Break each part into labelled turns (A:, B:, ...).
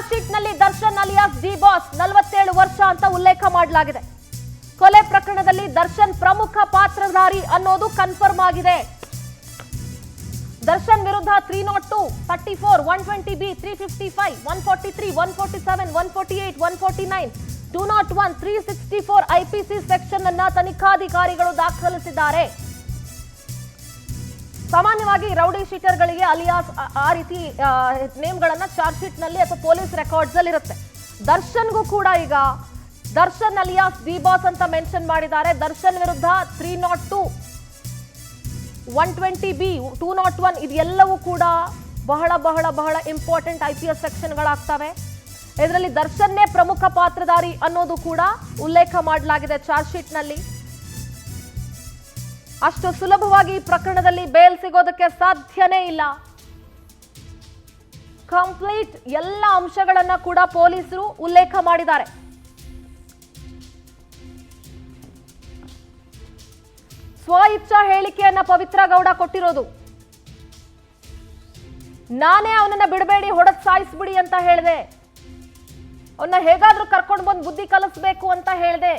A: Charge sheet ನಲ್ಲಿ Darshan alias D boss 47 ವರ್ಷ ಅಂತ ಉಲ್ಲೇಖ ಮಾಡಲಾಗಿದೆ. ಕೊಲೆ ಪ್ರಕರಣದಲ್ಲಿ ದರ್ಶನ್ ಪ್ರಮುಖ ಪಾತ್ರಧಾರಿ ಅನ್ನೋದು ಕನ್ಫರ್ಮ್ ಆಗಿದೆ. ದರ್ಶನ್ ವಿರುದ್ಧ 302, 34, 120B, 355, 143, 147, 148, 149, 201, 364 IPC ಸೆಕ್ಷನ್ ಅನ್ನ ತನಿಖಾಧಿಕಾರಿಗಳು ದಾಖಲಿಸಿದ್ದಾರೆ. ಸಾಮಾನ್ಯವಾಗಿ ರೌಡಿ ಶೀಟರ್ಗಳಿಗೆ ಅಲಿಯಾಸ್ ಆ ರೀತಿ ನೇಮ್ಗಳನ್ನ ಚಾರ್ಜ್ ಶೀಟ್ ನಲ್ಲಿ ಅಥವಾ ಪೊಲೀಸ್ ರೆಕಾರ್ಡ್ಸ್ ಅಲ್ಲಿ ಇರುತ್ತೆ. ದರ್ಶನ್ಗೂ ಕೂಡ ಈಗ ದರ್ಶನ್ ಅಲಿಯಾಸ್ ಡಿ ಬಾಸ್ ಅಂತ ಮೆನ್ಷನ್ ಮಾಡಿದ್ದಾರೆ. ದರ್ಶನ್ ವಿರುದ್ಧ 302, 120B, 201 ಇದೆಲ್ಲವೂ ಕೂಡ ಬಹಳ ಬಹಳ ಬಹಳ ಇಂಪಾರ್ಟೆಂಟ್ IPS ಸೆಕ್ಷನ್ಗಳಾಗ್ತವೆ. ಇದರಲ್ಲಿ ದರ್ಶನ್ನೇ ಪ್ರಮುಖ ಪಾತ್ರಧಾರಿ ಅನ್ನೋದು ಕೂಡ ಉಲ್ಲೇಖ ಮಾಡಲಾಗಿದೆ ಚಾರ್ಜ್ ಶೀಟ್ ನಲ್ಲಿ. ಅಷ್ಟು ಸುಲಭವಾಗಿ ಈ ಪ್ರಕರಣದಲ್ಲಿ ಬೇಲ್ ಸಿಗೋದಕ್ಕೆ ಸಾಧ್ಯನೇ ಇಲ್ಲ. ಕಂಪ್ಲೀಟ್ ಎಲ್ಲ ಅಂಶಗಳನ್ನ ಕೂಡ ಪೊಲೀಸರು ಉಲ್ಲೇಖ ಮಾಡಿದ್ದಾರೆ. ಸ್ವ ಇಚ್ಛಾ ಹೇಳಿಕೆಯನ್ನ ಪವಿತ್ರ ಗೌಡ ಕೊಟ್ಟಿರೋದು. ನಾನೇ ಅವನನ್ನ ಬಿಡಬೇಡಿ, ಹೊಡೆದ್ ಸಾಯಿಸ್ಬಿಡಿ ಅಂತ ಹೇಳಿದೆ. ಅವನ್ನ ಹೇಗಾದ್ರೂ ಕರ್ಕೊಂಡು ಬಂದು ಬುದ್ಧಿ ಕಲಿಸ್ಬೇಕು ಅಂತ ಹೇಳಿದೆ.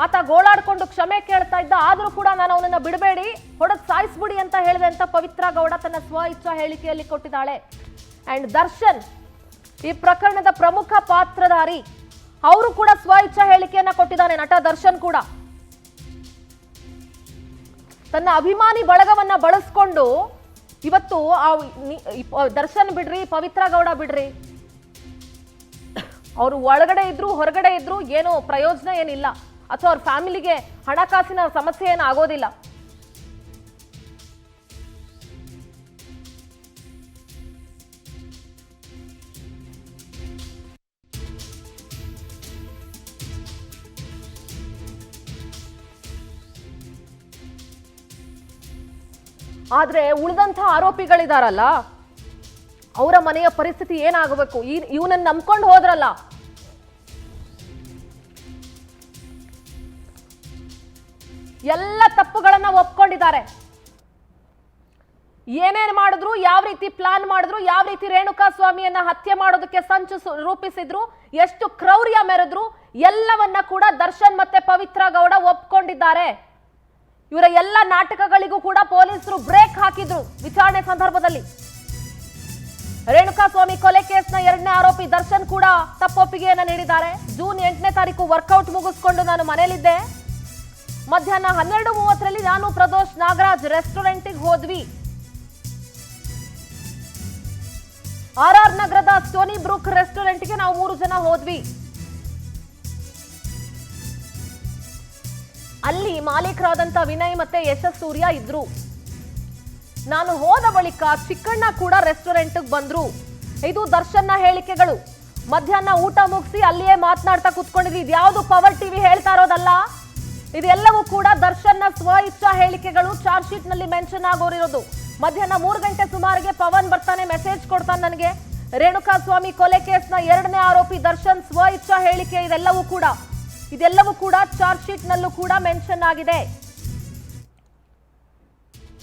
A: ಆತ ಗೋಳಾಡ್ಕೊಂಡು ಕ್ಷಮೆ ಕೇಳ್ತಾ ಇದ್ದ, ಆದ್ರೂ ಕೂಡ ನಾನು ಅವನನ್ನ ಬಿಡಬೇಡಿ, ಹೊಡೆದ್ ಸಾಯಿಸ್ಬಿಡಿ ಅಂತ ಹೇಳಿದೆ ಅಂತ ಪವಿತ್ರ ಗೌಡ ತನ್ನ ಸ್ವ ಇಚ್ಛಾ ಹೇಳಿಕೆಯಲ್ಲಿ ಕೊಟ್ಟಿದ್ದಾಳೆ. ಅಂಡ್ ದರ್ಶನ್ ಈ ಪ್ರಕರಣದ ಪ್ರಮುಖ ಪಾತ್ರಧಾರಿ, ಅವರು ಕೂಡ ಸ್ವ ಇಚ್ಛಾ ಹೇಳಿಕೆಯನ್ನ ಕೊಟ್ಟಿದ್ದಾನೆ. ನಟ ದರ್ಶನ್ ಕೂಡ ತನ್ನ ಅಭಿಮಾನಿ ಬಳಗವನ್ನ ಬಳಸ್ಕೊಂಡು ಇವತ್ತು ದರ್ಶನ್ ಬಿಡ್ರಿ, ಪವಿತ್ರ ಗೌಡ ಬಿಡ್ರಿ, ಅವರು ಒಳಗಡೆ ಇದ್ರು ಹೊರಗಡೆ ಇದ್ರು ಏನೋ ಪ್ರಯೋಜನ ಏನಿಲ್ಲ, ಅಥವಾ ಅವ್ರ ಫ್ಯಾಮಿಲಿಗೆ ಹಣಕಾಸಿನ ಸಮಸ್ಯೆ ಏನು ಆಗೋದಿಲ್ಲ. ಆದ್ರೆ ಉಳಿದಂತ ಆರೋಪಿಗಳಿದಾರಲ್ಲ, ಅವರ ಮನೆಯ ಪರಿಸ್ಥಿತಿ ಏನಾಗಬೇಕು? ಇವನನ್ನ ನಂಬ್ಕೊಂಡು ಹೋದ್ರಲ್ಲ, ಎಲ್ಲ ತಪ್ಪುಗಳನ್ನ ಒಪ್ಕೊಂಡಿದ್ದಾರೆ. ಏನೇನ್ ಮಾಡಿದ್ರು, ಯಾವ ರೀತಿ ಪ್ಲಾನ್ ಮಾಡಿದ್ರು, ಯಾವ ರೀತಿ ರೇಣುಕಾ ಸ್ವಾಮಿಯನ್ನ ಹತ್ಯೆ ಮಾಡೋದಕ್ಕೆ ಸಂಚು ರೂಪಿಸಿದ್ರು, ಎಷ್ಟು ಕ್ರೌರ್ಯ ಮೆರೆದ್ರು, ಎಲ್ಲವನ್ನ ಕೂಡ ದರ್ಶನ್ ಮತ್ತೆ ಪವಿತ್ರ ಗೌಡ ಒಪ್ಕೊಂಡಿದ್ದಾರೆ. ಇವರ ಎಲ್ಲ ನಾಟಕಗಳಿಗೂ ಕೂಡ ಪೊಲೀಸರು ಬ್ರೇಕ್ ಹಾಕಿದ್ರು. ವಿಚಾರಣೆ ಸಂದರ್ಭದಲ್ಲಿ ರೇಣುಕಾ ಸ್ವಾಮಿ ಕೊಲೆ ಕೇಸ್ನ 2ನೇ ಆರೋಪಿ ದರ್ಶನ್ ಕೂಡ ತಪ್ಪೊಪ್ಪಿಗೆಯನ್ನ ನೀಡಿದ್ದಾರೆ. ಜೂನ್ 8ನೇ ತಾರೀಕು ವರ್ಕೌಟ್ ಮುಗಿಸ್ಕೊಂಡು ನಾನು ಮನೆಯಲ್ಲಿದ್ದೆ. ಮಧ್ಯಾಹ್ನ 12:30 ನಾನು ಪ್ರದೋಷ್ ನಾಗರಾಜ್ ರೆಸ್ಟೋರೆಂಟ್ಗೆ ಹೋದ್ವಿ. RR ನಗರದ ಸ್ಟೋನಿ ಬ್ರೂಕ್ ರೆಸ್ಟೋರೆಂಟ್ಗೆ ನಾವು 3 ಜನ ಹೋದ್ವಿ. ಅಲ್ಲಿ ಮಾಲೀಕರಾದಂತ ವಿನಯ್ ಮತ್ತೆ ಯಶಸ್ ಸೂರ್ಯ ಇದ್ರು. ನಾನು ಹೋದ ಬಳಿಕ ಚಿಕ್ಕಣ್ಣ ಕೂಡ ರೆಸ್ಟೋರೆಂಟ್ಗೆ ಬಂದ್ರು. ಇದು ದರ್ಶನ್ನ ಹೇಳಿಕೆಗಳು. ಮಧ್ಯಾಹ್ನ ಊಟ ಮುಗಿಸಿ ಅಲ್ಲಿಯೇ ಮಾತನಾಡ್ತಾ ಕೂತ್ಕೊಂಡಿದ್ವಿ. ಇದ್ಯಾವುದು ಪವರ್ ಟಿವಿ ಹೇಳ್ತಾ ಇರೋದಲ್ಲ, ಇದೆಲ್ಲವೂ ಕೂಡ ದರ್ಶನ್ನ ಸ್ವ ಇಚ್ಛಾ ಹೇಳಿಕೆಗಳು. ಚಾರ್ಜ್ ಶೀಟ್ ನಲ್ಲಿ ಮೆನ್ಷನ್ ಆಗೋರಿರೋದು. ಮಧ್ಯಾಹ್ನ 3 ಗಂಟೆ ಸುಮಾರಿಗೆ ಪವನ್ ಬರ್ತಾನೆ, ಮೆಸೇಜ್ ಕೊಡ್ತಾನೆ ನನಗೆ, ರೇಣುಕಾ ಸ್ವಾಮಿ ಕೊಲೆ ಕೇಸ್ನ 2ನೇ ಆರೋಪಿ ದರ್ಶನ್ ಸ್ವ ಇಚ್ಛಾ ಹೇಳಿಕೆ. ಇದೆಲ್ಲವೂ ಕೂಡ ಚಾರ್ಜ್ ಶೀಟ್ ನಲ್ಲೂ ಕೂಡ ಮೆನ್ಷನ್ ಆಗಿದೆ.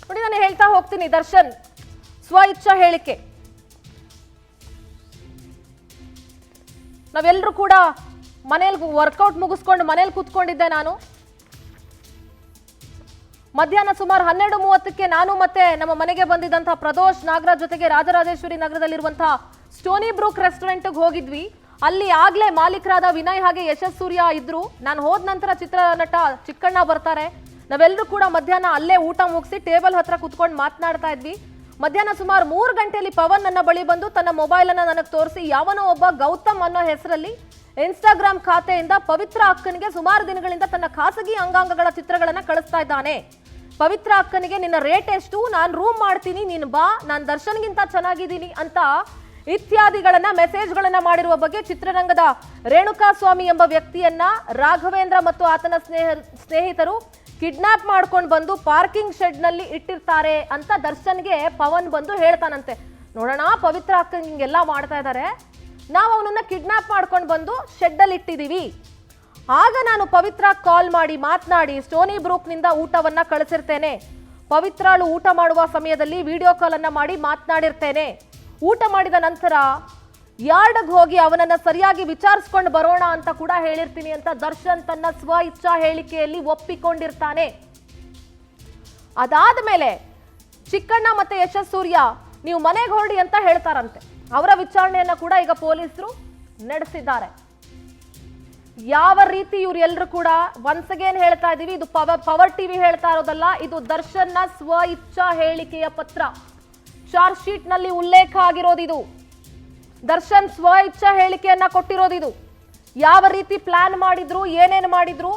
A: ನೋಡಿ, ನಾನು ಹೇಳ್ತಾ ಹೋಗ್ತೀನಿ. ದರ್ಶನ್ ಸ್ವ ಇಚ್ಛಾ ಹೇಳಿಕೆ. ನಾವೆಲ್ಲರೂ ಕೂಡ ಮನೇಲಿ ವರ್ಕೌಟ್ ಮುಗಿಸ್ಕೊಂಡು ಮನೇಲಿ ಕೂತ್ಕೊಂಡಿದ್ದೆ. ನಾನು ಮಧ್ಯಾಹ್ನ ಸುಮಾರು 12:30ಕ್ಕೆ ನಾನು ಮತ್ತೆ ನಮ್ಮ ಮನೆಗೆ ಬಂದಿದ್ದಂತಹ ಪ್ರದೋಷ್ ನಾಗರಾಜ್ ಜೊತೆಗೆ ರಾಜರಾಜೇಶ್ವರಿ ನಗರದಲ್ಲಿರುವಂತಹ ಸ್ಟೋನಿ ಬ್ರೂಕ್ ರೆಸ್ಟೋರೆಂಟ್ಗೆ ಹೋಗಿದ್ವಿ. ಅಲ್ಲಿ ಆಗ್ಲೇ ಮಾಲೀಕರಾದ ವಿನಯ್ ಹಾಗೆ ಯಶಸ್ ಸೂರ್ಯ ಇದ್ರು. ನಾನು ಹೋದ ನಂತರ ಚಿತ್ರನಟ ಚಿಕ್ಕಣ್ಣ ಬರ್ತಾರೆ. ನಾವೆಲ್ಲರೂ ಕೂಡ ಮಧ್ಯಾಹ್ನ ಅಲ್ಲೇ ಊಟ ಮುಗಿಸಿ ಟೇಬಲ್ ಹತ್ರ ಕುತ್ಕೊಂಡು ಮಾತನಾಡ್ತಾ ಇದ್ವಿ. ಮಧ್ಯಾಹ್ನ ಸುಮಾರು 3 ಗಂಟೆಯಲ್ಲಿ ಪವನ್ ನನ್ನ ಬಳಿ ಬಂದು ತನ್ನ ಮೊಬೈಲ್ ಅನ್ನ ನನಗೆ ತೋರಿಸಿ, ಯಾವನೋ ಒಬ್ಬ ಗೌತಮ್ ಅನ್ನೋ ಹೆಸರಲ್ಲಿ ಇನ್ಸ್ಟಾಗ್ರಾಮ್ ಖಾತೆಯಿಂದ ಪವಿತ್ರ ಅಕ್ಕನಿಗೆ ಸುಮಾರು ದಿನಗಳಿಂದ ತನ್ನ ಖಾಸಗಿ ಅಂಗಾಂಗಗಳ ಚಿತ್ರಗಳನ್ನ ಕಳಿಸ್ತಾ ಇದ್ದಾನೆ. ಪವಿತ್ರ ಅಕ್ಕನಿಗೆ ನಿನ್ನ ರೇಟ್ ಎಷ್ಟು, ನಾನು ರೂಮ್ ಮಾಡ್ತೀನಿ, ನೀನು ಬಾ, ನಾನು ದರ್ಶನ್ಗಿಂತ ಚೆನ್ನಾಗಿದ್ದೀನಿ ಅಂತ ಇತ್ಯಾದಿಗಳನ್ನ ಮೆಸೇಜ್ಗಳನ್ನ ಮಾಡಿರುವ ಬಗ್ಗೆ ಚಿತ್ರರಂಗದ ರೇಣುಕಾ ಸ್ವಾಮಿ ಎಂಬ ವ್ಯಕ್ತಿಯನ್ನ ರಾಘವೇಂದ್ರ ಮತ್ತು ಆತನ ಸ್ನೇಹಿತರು ಕಿಡ್ನಾಪ್ ಮಾಡ್ಕೊಂಡು ಬಂದು ಪಾರ್ಕಿಂಗ್ ಶೆಡ್ ನಲ್ಲಿ ಇಟ್ಟಿರ್ತಾರೆ ಅಂತ ದರ್ಶನ್ಗೆ ಪವನ್ ಬಂದು ಹೇಳ್ತಾನಂತೆ. ನೋಡೋಣ, ಪವಿತ್ರ ಅಕ್ಕ ಹಿಂಗೆಲ್ಲ ಮಾಡ್ತಾ ಇದ್ದಾರೆ, ನಾವು ಅವನನ್ನ ಕಿಡ್ನಾಪ್ ಮಾಡ್ಕೊಂಡು ಬಂದು ಶೆಡ್ ಅಲ್ಲಿ ಇಟ್ಟಿದೀವಿ. ಆಗ ನಾನು ಪವಿತ್ರ ಕಾಲ್ ಮಾಡಿ ಮಾತನಾಡಿ ಸ್ಟೋನಿ ಬ್ರೂಕ್ನಿಂದ ಊಟವನ್ನ ಕಳಿಸಿರ್ತೇನೆ. ಪವಿತ್ರಾಳು ಊಟ ಮಾಡುವ ಸಮಯದಲ್ಲಿ ವಿಡಿಯೋ ಕಾಲ್ ಅನ್ನ ಮಾಡಿ ಮಾತನಾಡಿರ್ತೇನೆ. ಊಟ ಮಾಡಿದ ನಂತರ ಯಾರ್ಡ್ಗೆ ಹೋಗಿ ಅವನನ್ನ ಸರಿಯಾಗಿ ವಿಚಾರಿಸ್ಕೊಂಡು ಬರೋಣ ಅಂತ ಕೂಡ ಹೇಳಿರ್ತೀನಿ ಅಂತ ದರ್ಶನ್ ತನ್ನ ಸ್ವ ಇಚ್ಛಾ ಹೇಳಿಕೆಯಲ್ಲಿ ಒಪ್ಪಿಕೊಂಡಿರ್ತಾನೆ. ಅದಾದ ಮೇಲೆ ಚಿಕ್ಕಣ್ಣ ಮತ್ತೆ ಯಶಸ್ ಸೂರ್ಯ ನೀವು ಮನೆಗೆ ಹೊರಡಿ ಅಂತ ಹೇಳ್ತಾರಂತೆ. ಅವರ ವಿಚಾರಣೆಯನ್ನ ಕೂಡ ಈಗ ಪೊಲೀಸರು ನಡೆಸಿದ್ದಾರೆ. ಯಾವ ರೀತಿ ಇವ್ರು ಎಲ್ಲರೂ ಕೂಡ ಒನ್ಸ್ ಅಗೇನ್ ಹೇಳ್ತಾ ಇದೀವಿ, ಇದು ಪವರ್ ಟಿವಿ ಹೇಳ್ತಾ ಇರೋದಲ್ಲ, ಇದು ದರ್ಶನ್ನ ಸ್ವ ಇಚ್ಛಾ ಹೇಳಿಕೆಯ ಪತ್ರ. ಚಾರ್ಜ್ ಶೀಟ್ ನಲ್ಲಿ ಉಲ್ಲೇಖ ಆಗಿರೋದಿದು. ದರ್ಶನ್ ಸ್ವ ಇಚ್ಛಾ ಹೇಳಿಕೆಯನ್ನ ಕೊಟ್ಟಿರೋದಿದು. ಯಾವ ರೀತಿ ಪ್ಲಾನ್ ಮಾಡಿದ್ರು, ಏನೇನು ಮಾಡಿದ್ರು.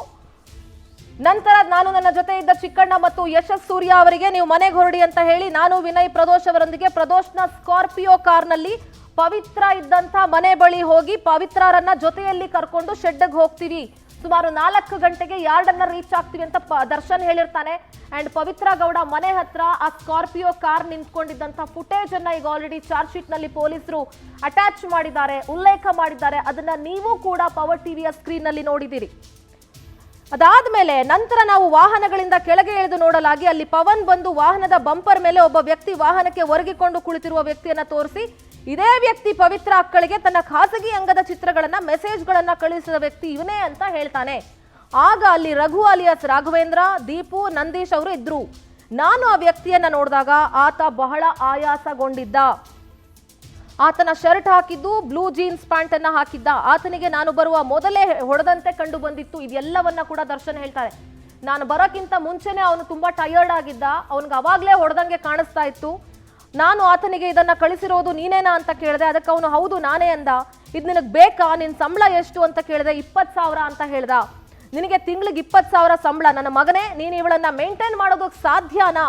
A: ನಂತರ ನಾನು ನನ್ನ ಜೊತೆ ಇದ್ದ ಚಿಕ್ಕಣ್ಣ ಮತ್ತು ಯಶಸ್ ಸೂರ್ಯ ಅವರಿಗೆ ನೀವು ಮನೆಗೆ ಹೊರಡಿ ಅಂತ ಹೇಳಿ ನಾನು ವಿನಯ್ ಪ್ರದೋಷ್ ಅವರೊಂದಿಗೆ ಪ್ರದೋಷ್ನ ಸ್ಕಾರ್ಪಿಯೋ ಕಾರ್ನಲ್ಲಿ ಪವಿತ್ರ ಇದ್ದಂತ ಮನೆ ಬಳಿ ಹೋಗಿ ಪವಿತ್ರರನ್ನ ಜೊತೆಯಲ್ಲಿ ಕರ್ಕೊಂಡು ಶೆಡ್ಗೆ ಹೋಗ್ತೀವಿ. ಸುಮಾರು 4 ಗಂಟೆಗೆ ಯಾರ್ಡ್ ಅನ್ನ ರೀಚ್ ಆಗ್ತೀವಿ ಅಂತ ದರ್ಶನ್ ಹೇಳಿರ್ತಾನೆ. ಅಂಡ್ ಪವಿತ್ರ ಗೌಡ ಮನೆ ಹತ್ರ ಆ ಸ್ಕಾರ್ಪಿಯೋ ಕಾರ್ ನಿಂತ್ಕೊಂಡಿದ್ದಂತ ಫುಟೇಜ್ ಅನ್ನ ಈಗ ಆಲ್ರೆಡಿ ಚಾರ್ಜ್ ಶೀಟ್ ನಲ್ಲಿ ಪೊಲೀಸರು ಅಟ್ಯಾಚ್ ಮಾಡಿದ್ದಾರೆ, ಉಲ್ಲೇಖ ಮಾಡಿದ್ದಾರೆ. ಅದನ್ನ ನೀವು ಕೂಡ ಪವರ್ ಟಿವಿಯ ಸ್ಕ್ರೀನ್ ನಲ್ಲಿ ನೋಡಿದಿರಿ. ಅದಾದ್ಮೇಲೆ ನಂತರ ನಾವು ವಾಹನಗಳಿಂದ ಕೆಳಗೆ ಇಳಿದು ನೋಡಲಾಗಿ ಅಲ್ಲಿ ಪವನ್ ಬಂದು ವಾಹನದ ಬಂಪರ್ ಮೇಲೆ ಒಬ್ಬ ವ್ಯಕ್ತಿ ವಾಹನಕ್ಕೆ ಒರಗಿಕೊಂಡು ಕುಳಿತಿರುವ ವ್ಯಕ್ತಿಯನ್ನ ತೋರಿಸಿ, ಇದೇ ವ್ಯಕ್ತಿ ಪವಿತ್ರ ಅಕ್ಕಳಿಗೆ ತನ್ನ ಖಾಸಗಿ ಅಂಗದ ಚಿತ್ರಗಳನ್ನ ಮೆಸೇಜ್ಗಳನ್ನ ಕಳುಹಿಸಿದ ವ್ಯಕ್ತಿ ಇವನೇ ಅಂತ ಹೇಳ್ತಾನೆ. ಆಗ ಅಲ್ಲಿ ರಘು ಅಲಿಯಾಸ್ ರಾಘವೇಂದ್ರ, ದೀಪು, ನಂದೀಶ್ ಅವರು ಇದ್ರು. ನಾನು ಆ ವ್ಯಕ್ತಿಯನ್ನ ನೋಡಿದಾಗ ಆತ ಬಹಳ ಆಯಾಸಗೊಂಡಿದ್ದ. ಆತನ ಶರ್ಟ್ ಹಾಕಿದ್ದು ಬ್ಲೂ ಜೀನ್ಸ್ ಪ್ಯಾಂಟ್ ಅನ್ನ ಹಾಕಿದ್ದ. ಆತನಿಗೆ ನಾನು ಬರುವ ಮೊದಲೇ ಹೊಡೆದಂತೆ ಕಂಡು ಬಂದಿತ್ತು. ಇದೆಲ್ಲವನ್ನ ಕೂಡ ದರ್ಶನ್ ಹೇಳ್ತಾರೆ. ನಾನು ಬರೋಕ್ಕಿಂತ ಮುಂಚೆನೆ ಅವನು ತುಂಬಾ ಟಯರ್ಡ್ ಆಗಿದ್ದ, ಅವನಿಗೆ ಅವಾಗ್ಲೇ ಹೊಡೆದಂಗೆ ಕಾಣಿಸ್ತಾ ಇತ್ತು. ನಾನು ಆತನಿಗೆ ಇದನ್ನ ಕಳಿಸಿರೋದು ನೀನೇನಾ ಅಂತ ಕೇಳಿದೆ. ಅದಕ್ಕೆ ಅವನು ಹೌದು ನಾನೇ ಅಂದ. ಇದು ನಿನಗೆ ಬೇಕಾ, ನಿನ್ ಸಂಬಳ ಎಷ್ಟು ಅಂತ ಕೇಳಿದೆ. 20,000 ಅಂತ ಹೇಳ್ದ. ನಿನಗೆ ತಿಂಗಳಿಗೆ 20,000 ಸಂಬಳ, ನನ್ನ ಮಗನೇ ನೀನು ಇವಳನ್ನ ಮೇಂಟೈನ್ ಮಾಡೋದಕ್ಕೆ ಸಾಧ್ಯನಾ?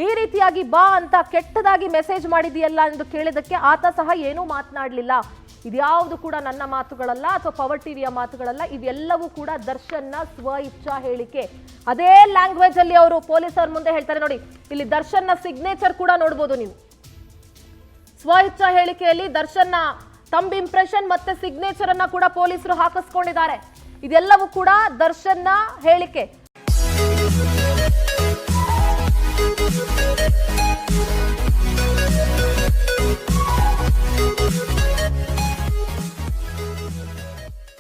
A: ಈ ರೀತಿಯಾಗಿ ಬಾ ಅಂತ ಕೆಟ್ಟದಾಗಿ ಮೆಸೇಜ್ ಮಾಡಿದೆಯಲ್ಲ ಎಂದು ಕೇಳಿದಕ್ಕೆ ಆತ ಸಹ ಏನೂ ಮಾತನಾಡಲಿಲ್ಲ. ಇದ್ಯಾವುದು ಕೂಡ ನನ್ನ ಮಾತುಗಳಲ್ಲ ಅಥವಾ ಪವರ್ ಟಿವಿಯ ಮಾತುಗಳಲ್ಲ, ಇವೆಲ್ಲವೂ ಕೂಡ ದರ್ಶನ್ನ ಸ್ವ ಇಚ್ಛಾ ಹೇಳಿಕೆ. ಅದೇ ಲ್ಯಾಂಗ್ವೇಜ್ ಅಲ್ಲಿ ಅವರು ಪೊಲೀಸರ ಮುಂದೆ ಹೇಳ್ತಾರೆ. ನೋಡಿ, ಇಲ್ಲಿ ದರ್ಶನ್ನ ಸಿಗ್ನೇಚರ್ ಕೂಡ ನೋಡ್ಬೋದು ನೀವು. ಸ್ವ ಇಚ್ಛಾ ಹೇಳಿಕೆಯಲ್ಲಿ ದರ್ಶನ್ನ ತಂಬ್ ಇಂಪ್ರೆಷನ್ ಮತ್ತೆ ಸಿಗ್ನೇಚರ್ ಅನ್ನ ಕೂಡ ಪೊಲೀಸರು ಹಾಕಿಸ್ಕೊಂಡಿದ್ದಾರೆ. ಇದೆಲ್ಲವೂ ಕೂಡ ದರ್ಶನ್ನ ಹೇಳಿಕೆ.